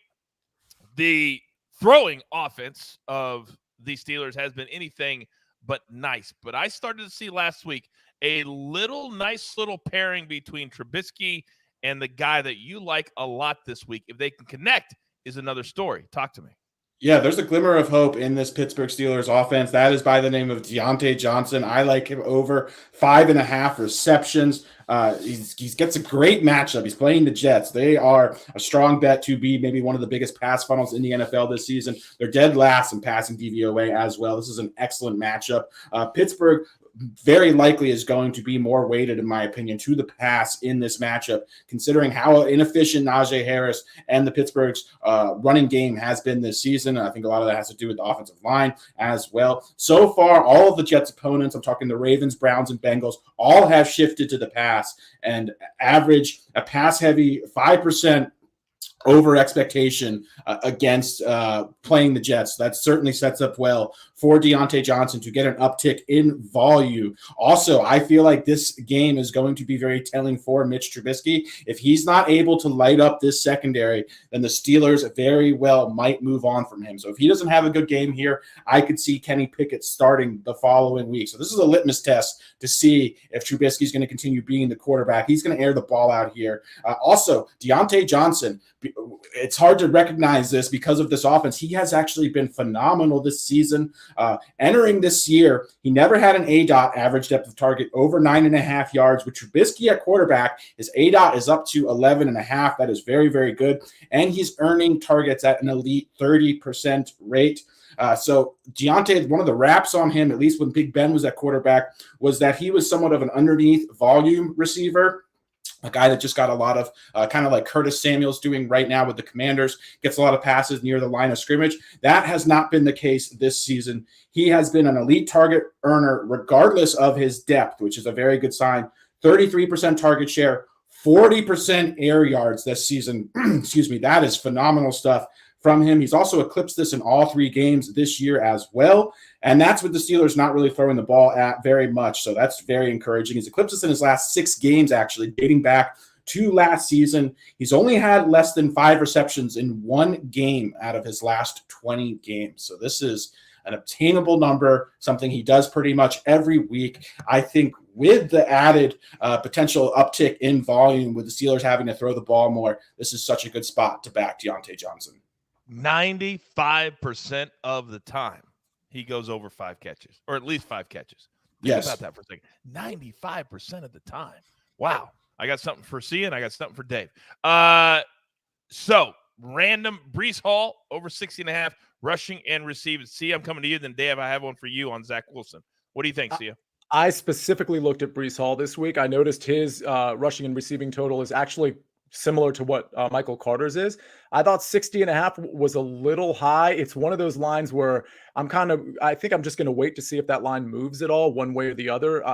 the throwing offense of the Steelers has been anything but nice. But I started to see last week a nice little pairing between Trubisky and the guy that you like a lot this week. If they can connect is another story. Talk to me. Yeah, there's a glimmer of hope in this Pittsburgh Steelers offense. That is by the name of Deontay Johnson. I like him over 5.5 receptions. He gets a great matchup. He's playing the Jets. They are a strong bet to be maybe one of the biggest pass funnels in the NFL this season. They're dead last in passing DVOA as well. This is an excellent matchup. Pittsburgh very likely is going to be more weighted, in my opinion, to the pass in this matchup, considering how inefficient Najee Harris and the Pittsburgh's running game has been this season. I think a lot of that has to do with the offensive line as well. So far, all of the Jets' opponents, I'm talking the Ravens, Browns, and Bengals, all have shifted to the pass and average a pass-heavy 5% over expectation against playing the Jets. That certainly sets up well for Deontay Johnson to get an uptick in volume. Also, I feel like this game is going to be very telling for Mitch Trubisky. If he's not able to light up this secondary, then the Steelers very well might move on from him. So if he doesn't have a good game here, I could see Kenny Pickett starting the following week. So this is a litmus test to see if Trubisky is going to continue being the quarterback. He's going to air the ball out here. Also, Deontay Johnson, it's hard to recognize this because of this offense. He has actually been phenomenal this season. Entering this year, he never had an ADOT, average depth of target, over 9.5 yards. With Trubisky at quarterback, his ADOT is up to 11.5. That is very, very good. And he's earning targets at an elite 30% rate. So Deontay, one of the raps on him, at least when Big Ben was at quarterback, was that he was somewhat of an underneath volume receiver. A guy that just got a lot of kind of like Curtis Samuel's doing right now with the Commanders, gets a lot of passes near the line of scrimmage. That has not been the case this season. He has been an elite target earner regardless of his depth, which is a very good sign. 33% target share, 40% air yards this season. Excuse me. That is phenomenal stuff from him. He's also eclipsed this in all 3 games this year as well. And that's with the Steelers not really throwing the ball at very much. So that's very encouraging. He's eclipsed this in his last 6 games, actually, dating back to last season. He's only had less than 5 receptions in 1 game out of his last 20 games. So this is an obtainable number, something he does pretty much every week. I think with the added potential uptick in volume, with the Steelers having to throw the ball more, this is such a good spot to back Deontay Johnson. 95% of the time he goes over 5 catches, or at least 5 catches. Think about that for a second. 95% of the time. Wow. I got something for Sia and I got something for Dave. So random Breece Hall over 60.5 rushing and receiving. Sia, I'm coming to you. Then Dave, I have one for you on Zach Wilson. What do you think, Sia? I specifically looked at Breece Hall this week. I noticed his rushing and receiving total is actually similar to what Michael Carter's is. I thought 60.5 was a little high. It's one of those lines where I think I'm just going to wait to see if that line moves at all one way or the other.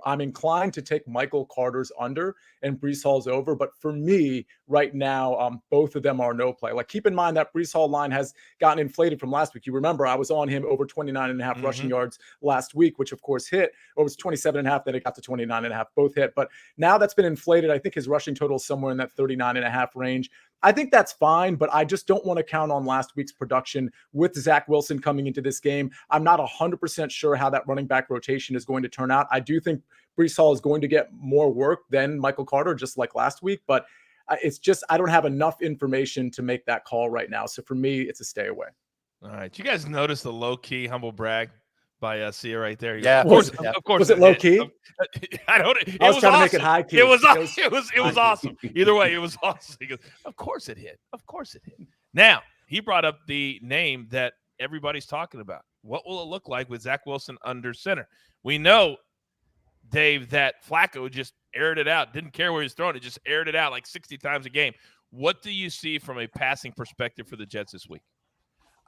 I'm inclined to take Michael Carter's under and Breece Hall's over. But for me right now, both of them are no play. Like, keep in mind that Breece Hall line has gotten inflated from last week. You remember I was on him over 29.5 rushing yards last week, which of course hit. Or it was 27.5, then it got to 29.5. Both hit. But now that's been inflated. I think his rushing total is somewhere in that 39.5 range. I think that's fine, but I just don't want to count on last week's production with Zach Wilson coming into this game. I'm not 100% sure how that running back rotation is going to turn out. I do think Breece Hall is going to get more work than Michael Carter, just like last week, but it's just I don't have enough information to make that call right now. So for me, it's a stay away. All right. You guys notice the low-key humble brag by Sia right there? Yeah, of course. Was it low key? I don't. I was trying to make it high key. It was awesome. Either way, it was awesome. He goes, "Of course it hit. Of course it hit." Now he brought up the name that everybody's talking about. What will it look like with Zach Wilson under center? We know, Dave, that Flacco just aired it out. Didn't care where he's throwing it. Just aired it out like 60 times a game. What do you see from a passing perspective for the Jets this week?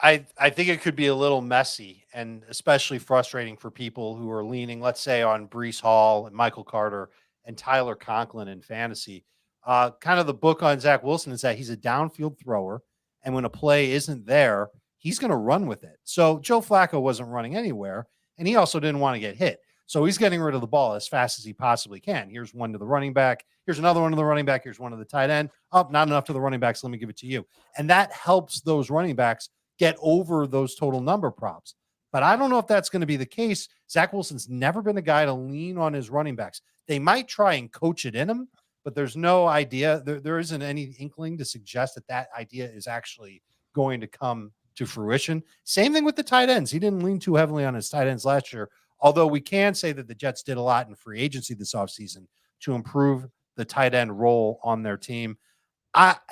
I think it could be a little messy and especially frustrating for people who are leaning, let's say, on Breece Hall and Michael Carter and Tyler Conklin in fantasy. Kind of the book on Zach Wilson is that he's a downfield thrower, and when a play isn't there, he's going to run with it. So Joe Flacco wasn't running anywhere, and he also didn't want to get hit. So he's getting rid of the ball as fast as he possibly can. Here's one to the running back. Here's another one to the running back. Here's one to the tight end. Oh, not enough to the running backs. Let me give it to you. And that helps those running backs get over those total number props. But I don't know if that's going to be the case. Zach Wilson's never been a guy to lean on his running backs. They might try and coach it in him, but there's no idea. There isn't any inkling to suggest that idea is actually going to come to fruition. Same thing with the tight ends. He didn't lean too heavily on his tight ends last year, although we can say that the Jets did a lot in free agency this offseason to improve the tight end role on their team.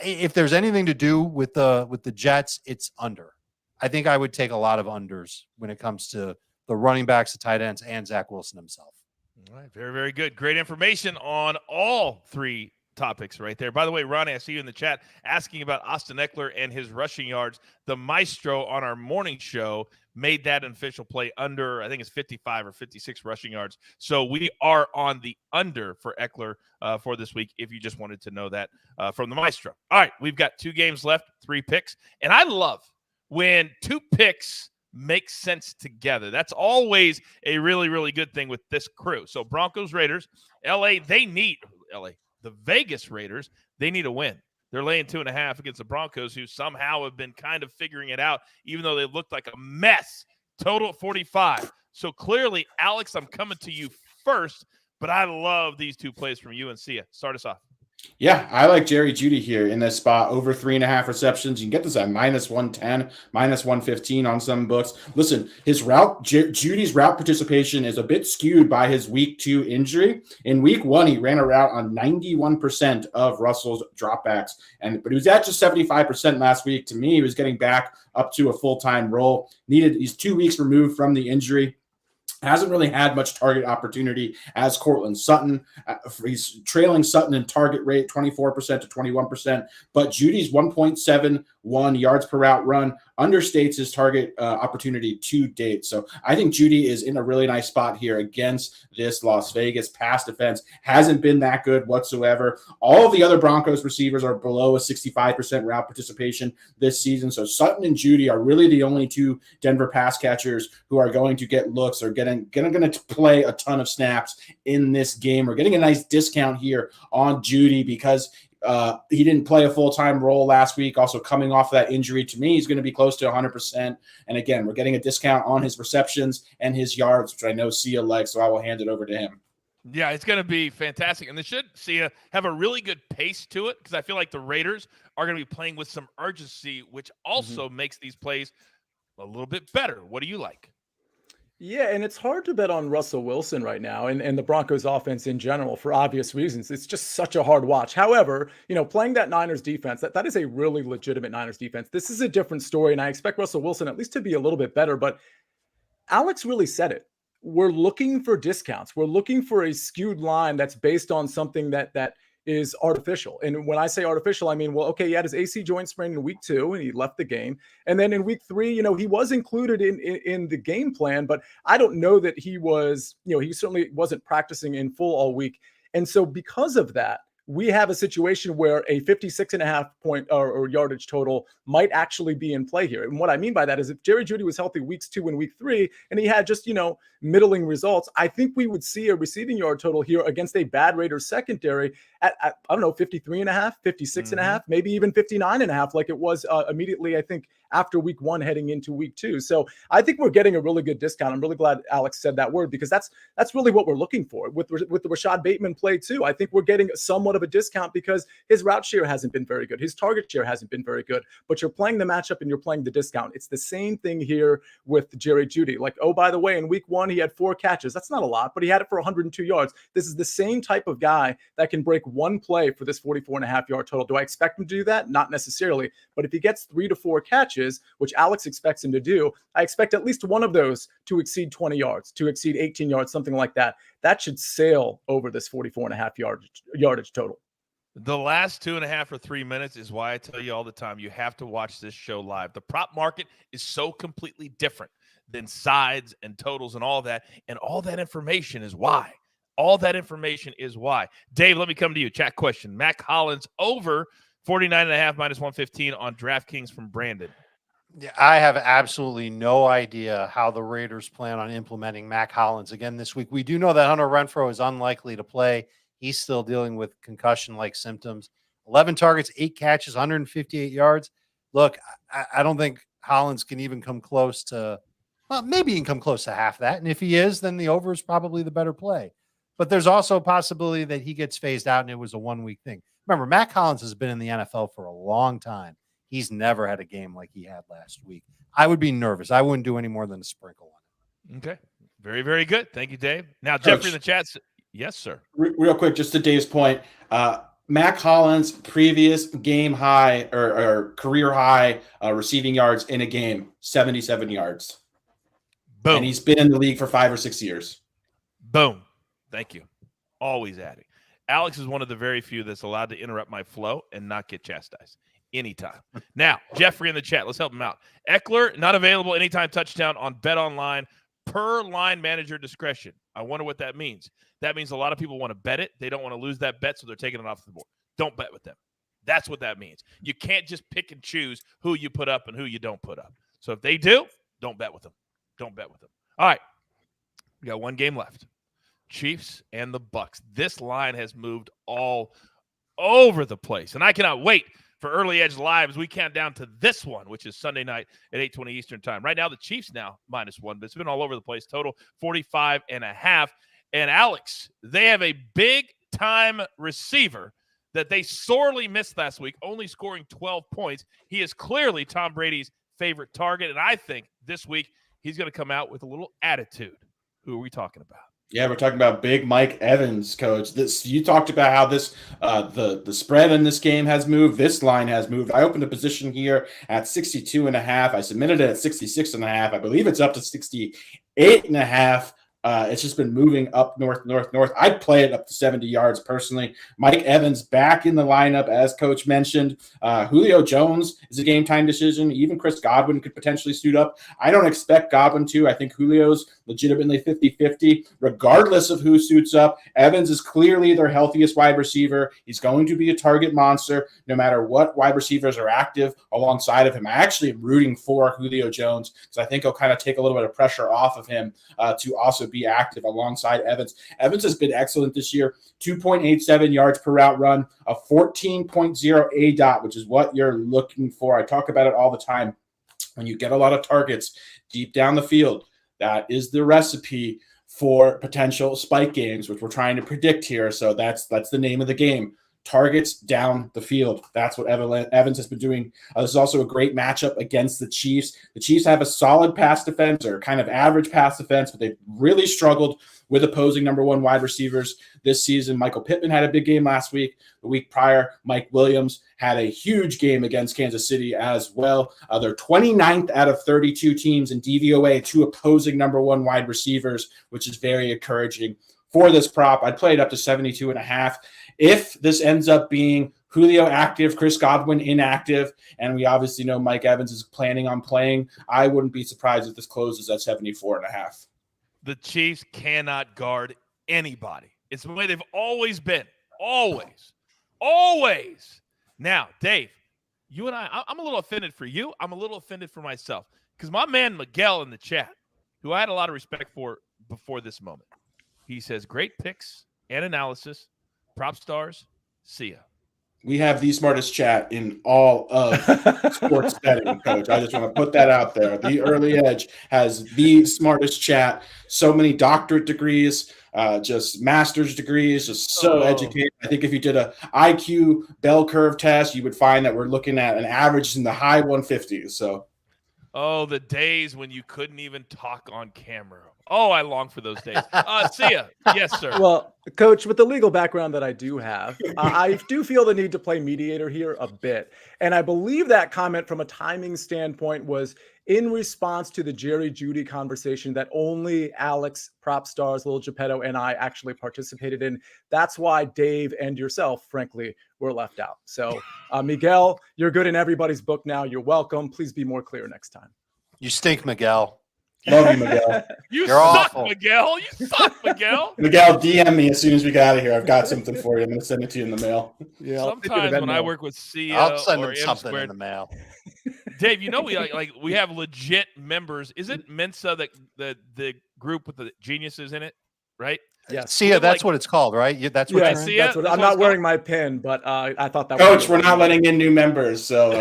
If there's anything to do with the Jets, it's under. I think I would take a lot of unders when it comes to the running backs, the tight ends, and Zach Wilson himself. All right. Very, very good. Great information on all 3 topics right there. By the way, Ronnie, I see you in the chat asking about Austin Ekeler and his rushing yards. The maestro on our morning show made that an official play under, I think it's 55 or 56 rushing yards. So we are on the under for Ekeler for this week, if you just wanted to know that from the maestro. All right, we've got 2 games left, 3 picks. And I love when 2 picks make sense together. That's always a really, really good thing with this crew. So Broncos, Raiders, the Vegas Raiders, they need a win. They're laying 2.5 against the Broncos, who somehow have been kind of figuring it out, even though they looked like a mess. Total 45. So clearly, Alex, I'm coming to you first, but I love these 2 plays from you and Sia. Start us off. Yeah, I like Jeudy here in this spot, over 3.5 receptions. You can get this at -110, -115 on some books. Listen, his Jeudy's route participation is a bit skewed by his week 2 injury. In week 1, he ran a route on 91% of Russell's dropbacks, but he was at just 75% last week. To me, he was getting back up to a full-time role. He's 2 weeks removed from the injury. Hasn't really had much target opportunity as Cortland Sutton. He's trailing Sutton in target rate, 24% to 21%. But Jeudy's 1.71 yards per route run understates his target opportunity to date. So I think Jeudy is in a really nice spot here against this Las Vegas pass defense. Hasn't been that good whatsoever. All of the other Broncos receivers are below a 65% route participation this season. So Sutton and Jeudy are really the only 2 Denver pass catchers who are going to get looks or going to play a ton of snaps in this game. We're getting a nice discount here on Jeudy because he didn't play a full-time role last week. Also coming off of that injury, to me, he's going to be close to 100%. And again, we're getting a discount on his receptions and his yards, which I know Sia likes, so I will hand it over to him. Yeah, it's going to be fantastic. And they should, Sia, have a really good pace to it because I feel like the Raiders are going to be playing with some urgency, which also makes these plays a little bit better. What do you like? Yeah, and it's hard to bet on Russell Wilson right now and the Broncos offense in general for obvious reasons. It's just such a hard watch. However, playing that Niners defense, that is a really legitimate Niners defense. This is a different story, and I expect Russell Wilson at least to be a little bit better. But Alex really said it. We're looking for discounts. We're looking for a skewed line that's based on something that is artificial. And when I say artificial, I mean, well, okay, he had his AC joint sprain in week 2 and he left the game. And then in week 3, he was included in the game plan, but I don't know that he was, he certainly wasn't practicing in full all week. And so because of that, we have a situation where a 56.5 point or yardage total might actually be in play here. And what I mean by that is if Jerry Jeudy was healthy weeks 2 and week 3, and he had just, middling results, I think we would see a receiving yard total here against a bad Raiders secondary at I don't know, 53.5, 56.5, maybe even 59.5, like it was immediately, I think, after week 1 heading into week 2. So I think we're getting a really good discount. I'm really glad Alex said that word because that's really what we're looking for with the Rashad Bateman play too. I think we're getting somewhat of a discount because his route share hasn't been very good. His target share hasn't been very good, but you're playing the matchup and you're playing the discount. It's the same thing here with Jerry Jeudy. Like, oh, by the way, in week 1, he had 4 catches. That's not a lot, but he had it for 102 yards. This is the same type of guy that can break one play for this 44.5 yard total. Do I expect him to do that? Not necessarily, but if he gets 3 to 4 catches, which Alex expects him to do, I expect at least one of those to exceed 20 yards, to exceed 18 yards, something like that. That should sail over this 44.5 yardage total. The last 2.5 or 3 minutes is why I tell you all the time, you have to watch this show live. The prop market is so completely different than sides and totals and all that. And all that information is why. All that information is why. Dave, let me come to you. Chat question. Mac Hollins over 49.5 -115 on DraftKings from Brandon. Yeah, I have absolutely no idea how the Raiders plan on implementing Mac Hollins again this week. We do know that Hunter Renfrow is unlikely to play. He's still dealing with concussion-like symptoms. 11 targets, 8 catches, 158 yards. Look, I don't think Hollins can even come close to, well, maybe he can come close to half that. And if he is, then the over is probably the better play. But there's also a possibility that he gets phased out and it was a 1-week thing. Remember, Mac Hollins has been in the NFL for a long time. He's never had a game like he had last week. I would be nervous. I wouldn't do any more than a sprinkle on it. Okay. Very, very good. Thank you, Dave. Now, Coach, Jeffrey in the chat. Yes, sir. Real quick, just to Dave's point, Mac Hollins' previous game high or career high receiving yards in a game, 77 yards. Boom. And he's been in the league for 5 or 6 years. Boom. Thank you. Always adding. Alex is one of the very few that's allowed to interrupt my flow and not get chastised anytime. Now, Jeffrey in the chat, let's help him out. Ekeler, not available anytime touchdown on Bet Online per line manager discretion. I wonder what that means. That means a lot of people want to bet it. They don't want to lose that bet, so they're taking it off the board. Don't bet with them. That's what that means. You can't just pick and choose who you put up and who you don't put up. So if they do, don't bet with them. Don't bet with them. All right. We got one game left. Chiefs and the Bucks. This line has moved all over the place, and I cannot wait for Early Edge Live as we count down to this one, which is Sunday night at 8:20 Eastern Time. Right now, the Chiefs now -1, but it's been all over the place. Total 45.5. And Alex, they have a big-time receiver that they sorely missed last week, only scoring 12 points. He is clearly Tom Brady's favorite target, and I think this week he's going to come out with a little attitude. Who are we talking about? Yeah, we're talking about Big Mike Evans, Coach. You talked about how this the spread in this game has moved. This line has moved. I opened a position here at 62.5. I submitted it at 66.5. I believe it's up to 68.5. It's just been moving up north. I'd play it up to 70 yards personally. Mike Evans back in the lineup, as Coach mentioned. Julio Jones is a game-time decision. Even Chris Godwin could potentially suit up. I don't expect Godwin to. I think Julio's legitimately 50-50. Regardless of who suits up, Evans is clearly their healthiest wide receiver. He's going to be a target monster no matter what wide receivers are active alongside of him. I actually am rooting for Julio Jones because I think he'll kind of take a little bit of pressure off of him to also be active alongside Evans. Evans has been excellent this year. 2.87 yards per route run, a 14.0 ADOT, which is what you're looking for. I talk about it all the time. When you get a lot of targets deep down the field, that is the recipe for potential spike games, which we're trying to predict here. So that's the name of the game. Targets down the field. That's what Evans has been doing. This is also a great matchup against the Chiefs. The Chiefs have a solid pass defense or kind of average pass defense, but they've really struggled with opposing number one wide receivers this season. Michael Pittman had a big game last week. The week prior, Mike Williams had a huge game against Kansas City as well. They're 29th out of 32 teams in DVOA to opposing number one wide receivers, which is very encouraging. For this prop, I'd play it up to 72.5. If this ends up being Julio active, Chris Godwin inactive, and we obviously know Mike Evans is planning on playing, I wouldn't be surprised if this closes at 74.5. The Chiefs cannot guard anybody. It's the way they've always been. Always. Now, Dave, you and I'm a little offended for you. I'm a little offended for myself because my man Miguel in the chat, who I had a lot of respect for before this moment, he says, great picks and analysis. PropStarz, Sia. We have the smartest chat in all of sports betting, Coach. I just want to put that out there. The Early Edge has the smartest chat. So many doctorate degrees, just master's degrees, just so educated. I think if you did a IQ bell curve test, you would find that we're looking at an average in the high 150s. So, the days when you couldn't even talk on camera. I long for those days. Sia. Yes, sir. Well, Coach, with the legal background that I do have, I do feel the need to play mediator here a bit. And I believe that comment from a timing standpoint was in response to the Jerry Jeudy conversation that only Alex, PropStarz, Little Geppetto, and I actually participated in. That's why Dave and yourself, frankly, were left out. So, Miguel, you're good in everybody's book now. You're welcome. Please be more clear next time. You stink, Miguel. Love you, Miguel. You're suck, awful. Miguel. You suck, Miguel. Miguel, DM me as soon as we get out of here. I've got something for you. I'm going to send it to you in the mail. Yeah. Sometimes when I work with Sia I'll send or him something M-Squared, in the mail. Dave, you know we have legit members. Is it Mensa, the group with the geniuses in it, right? Yeah. Sia, that's what it's called, right? That's what Yeah, you're in? Sia, I'm not wearing my pin, but I thought that Coach, we're not letting in new members, so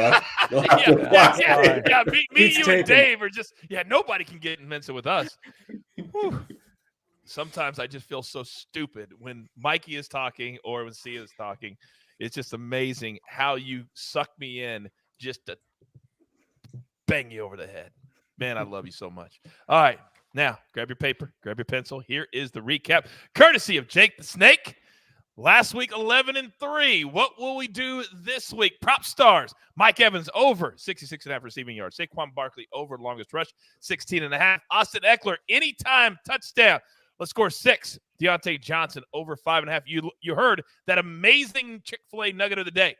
you'll have to apply. Yeah. Me, He's you, taken. and Dave are just nobody can get in Mensa with us. Whew. Sometimes I just feel so stupid when Mikey is talking or when Sia is talking. It's just amazing how you suck me in just to bang you over the head. Man, I love you so much. All right. Now, grab your paper, grab your pencil. Here is the recap, courtesy of Jake the Snake. Last week, 11-3. What will we do this week? PropStarz. Mike Evans over 66.5 receiving yards. Saquon Barkley over longest rush, 16.5. Austin Ekeler, anytime touchdown, Let's score 6. Deontay Johnson over 5.5. You heard that amazing Chick-fil-A nugget of the day.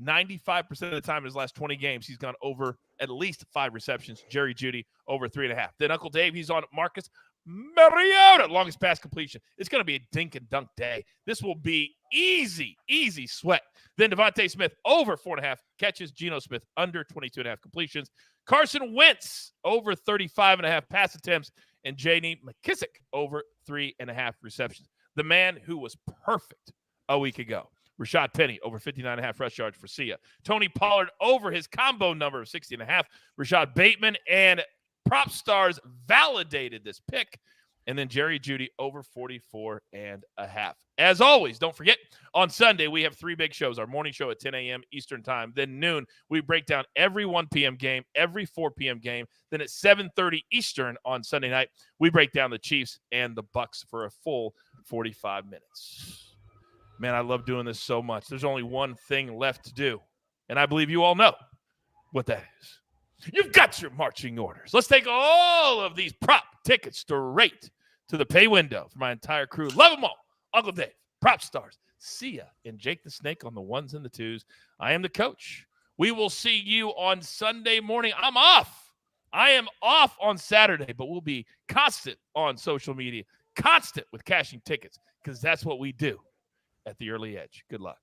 95% of the time in his last 20 games, he's gone over at least 5 receptions. Jeudy over 3.5. Then Uncle Dave, he's on Marcus Mariota, longest pass completion. It's going to be a dink and dunk day. This will be easy sweat. Then Devonte Smith over 4.5 catches. Geno Smith under 22.5 completions. Carson Wentz over 35.5 pass attempts. And J.D. McKissick over 3.5 receptions. The man who was perfect a week ago. Rashad Penny over 59.5 rush yards for Sia. Tony Pollard over his combo number of 60.5. Rashad Bateman and PropStarz validated this pick. And then Jerry Jeudy over 44.5. As always, don't forget, on Sunday, we have 3 big shows. Our morning show at 10 a.m. Eastern time. Then noon, we break down every 1 p.m. game, every 4 p.m. game. Then at 7:30 Eastern on Sunday night, we break down the Chiefs and the Bucks for a full 45 minutes. Man, I love doing this so much. There's only one thing left to do, and I believe you all know what that is. You've got your marching orders. Let's take all of these prop tickets straight to the pay window for my entire crew. Love them all. Uncle Dave, PropStarz, Sia, and Jake the Snake on the 1s and the 2s. I am the coach. We will see you on Sunday morning. I'm off. I am off on Saturday, but we'll be constant on social media, constant with cashing tickets, because that's what we do at the Early Edge. Good luck.